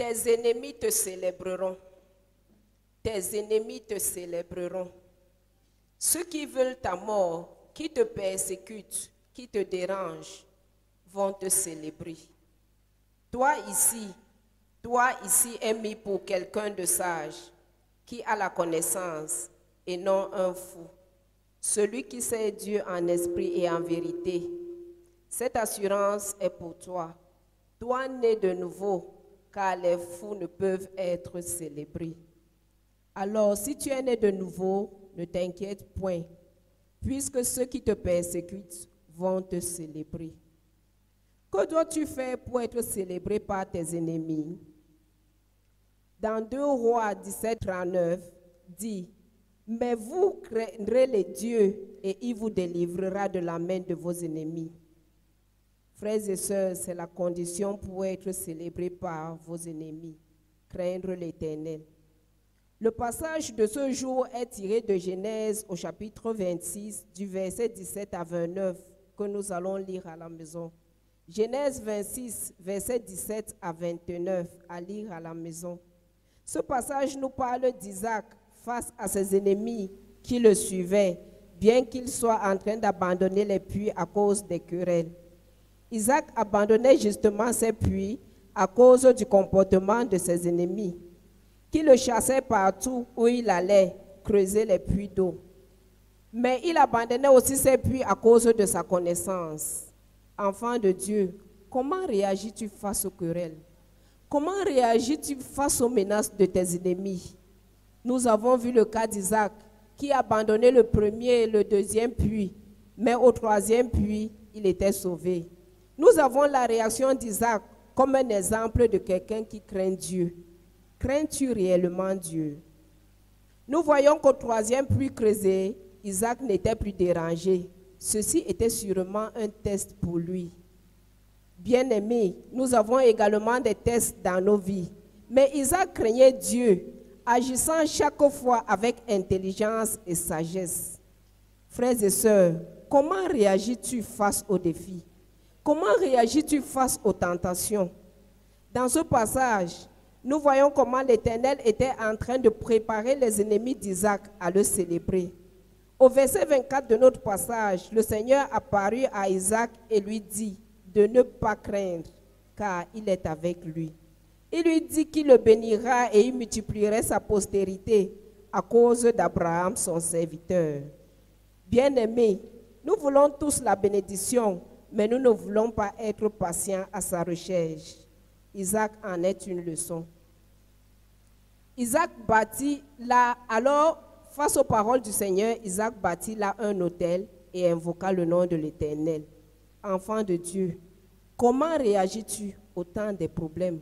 Tes ennemis te célébreront. Tes ennemis te célébreront. Ceux qui veulent ta mort, qui te persécutent, qui te dérangent, vont te célébrer. Toi ici es mis pour quelqu'un de sage, qui a la connaissance et non un fou. Celui qui sait Dieu en esprit et en vérité. Cette assurance est pour toi. Toi né de nouveau, car les fous ne peuvent être célébrés. Alors, si tu es né de nouveau, ne t'inquiète point, puisque ceux qui te persécutent vont te célébrer. Que dois-tu faire pour être célébré par tes ennemis? Dans 2 Rois 17:39, dit, mais vous craindrez les dieux et il vous délivrera de la main de vos ennemis. Frères et sœurs, c'est la condition pour être célébré par vos ennemis, craindre l'Éternel. Le passage de ce jour est tiré de Genèse au chapitre 26, du verset 17 à 29, que nous allons lire à la maison. Genèse 26, verset 17 à 29, à lire à la maison. Ce passage nous parle d'Isaac face à ses ennemis qui le suivaient, bien qu'il soit en train d'abandonner les puits à cause des querelles. Isaac abandonnait justement ses puits à cause du comportement de ses ennemis, qui le chassaient partout où il allait creuser les puits d'eau. Mais il abandonnait aussi ses puits à cause de sa connaissance. Enfant de Dieu, comment réagis-tu face aux querelles? Comment réagis-tu face aux menaces de tes ennemis? Nous avons vu le cas d'Isaac qui abandonnait le premier et le deuxième puits, mais au troisième puits, il était sauvé. Nous avons la réaction d'Isaac comme un exemple de quelqu'un qui craint Dieu. Crains-tu réellement Dieu? Nous voyons qu'au troisième puits creusé, Isaac n'était plus dérangé. Ceci était sûrement un test pour lui. Bien-aimés, nous avons également des tests dans nos vies. Mais Isaac craignait Dieu, agissant chaque fois avec intelligence et sagesse. Frères et sœurs, comment réagis-tu face aux défis? Comment réagis-tu face aux tentations? Dans ce passage, nous voyons comment l'Éternel était en train de préparer les ennemis d'Isaac à le célébrer. Au verset 24 de notre passage, le Seigneur apparut à Isaac et lui dit de ne pas craindre, car il est avec lui. Il lui dit qu'il le bénira et il multiplierait sa postérité à cause d'Abraham, son serviteur. Bien-aimés, nous voulons tous la bénédiction, mais nous ne voulons pas être patients à sa recherche. Isaac en est une leçon. Isaac bâtit là, alors, face aux paroles du Seigneur, Isaac bâtit là un autel et invoqua le nom de l'Éternel. Enfant de Dieu, comment réagis-tu au temps des problèmes?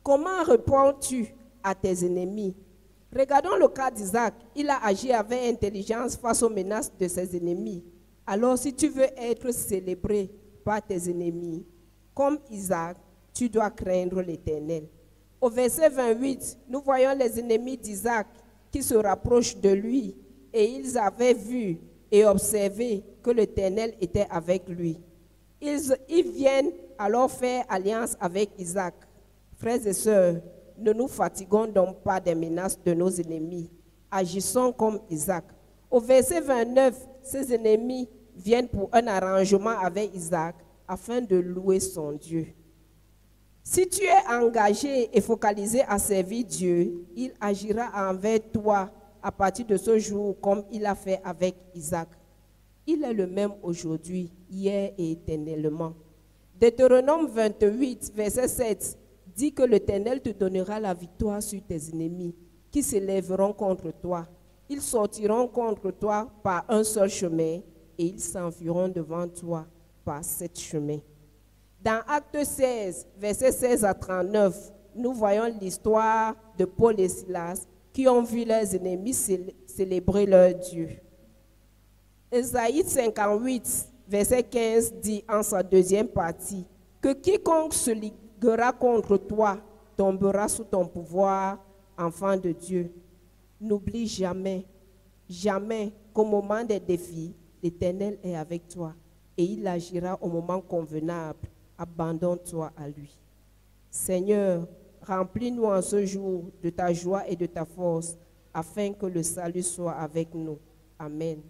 Comment réponds-tu à tes ennemis? Regardons le cas d'Isaac. Il a agi avec intelligence face aux menaces de ses ennemis. Alors, si tu veux être célébré par tes ennemis, comme Isaac, tu dois craindre l'Éternel. Au verset 28, nous voyons les ennemis d'Isaac qui se rapprochent de lui et ils avaient vu et observé que l'Éternel était avec lui. Ils viennent alors faire alliance avec Isaac. Frères et sœurs, ne nous fatiguons donc pas des menaces de nos ennemis. Agissons comme Isaac. Au verset 29, ses ennemis viennent pour un arrangement avec Isaac afin de louer son Dieu. Si tu es engagé et focalisé à servir Dieu, il agira envers toi à partir de ce jour comme il a fait avec Isaac. Il est le même aujourd'hui, hier et éternellement. Deutéronome 28, verset 7, dit que l'Éternel te donnera la victoire sur tes ennemis qui s'élèveront contre toi. Ils sortiront contre toi par un seul chemin et ils s'enfuiront devant toi par 7 chemins. Dans Acte 16, versets 16 à 39, nous voyons l'histoire de Paul et Silas qui ont vu leurs ennemis célébrer leur Dieu. Ésaïe 58, verset 15 dit en sa deuxième partie que quiconque se liguera contre toi tombera sous ton pouvoir, enfant de Dieu. N'oublie jamais, jamais qu'au moment des défis, l'Éternel est avec toi et il agira au moment convenable. Abandonne-toi à lui. Seigneur, Remplis-nous en ce jour de ta joie et de ta force, afin que le salut soit avec nous. Amen.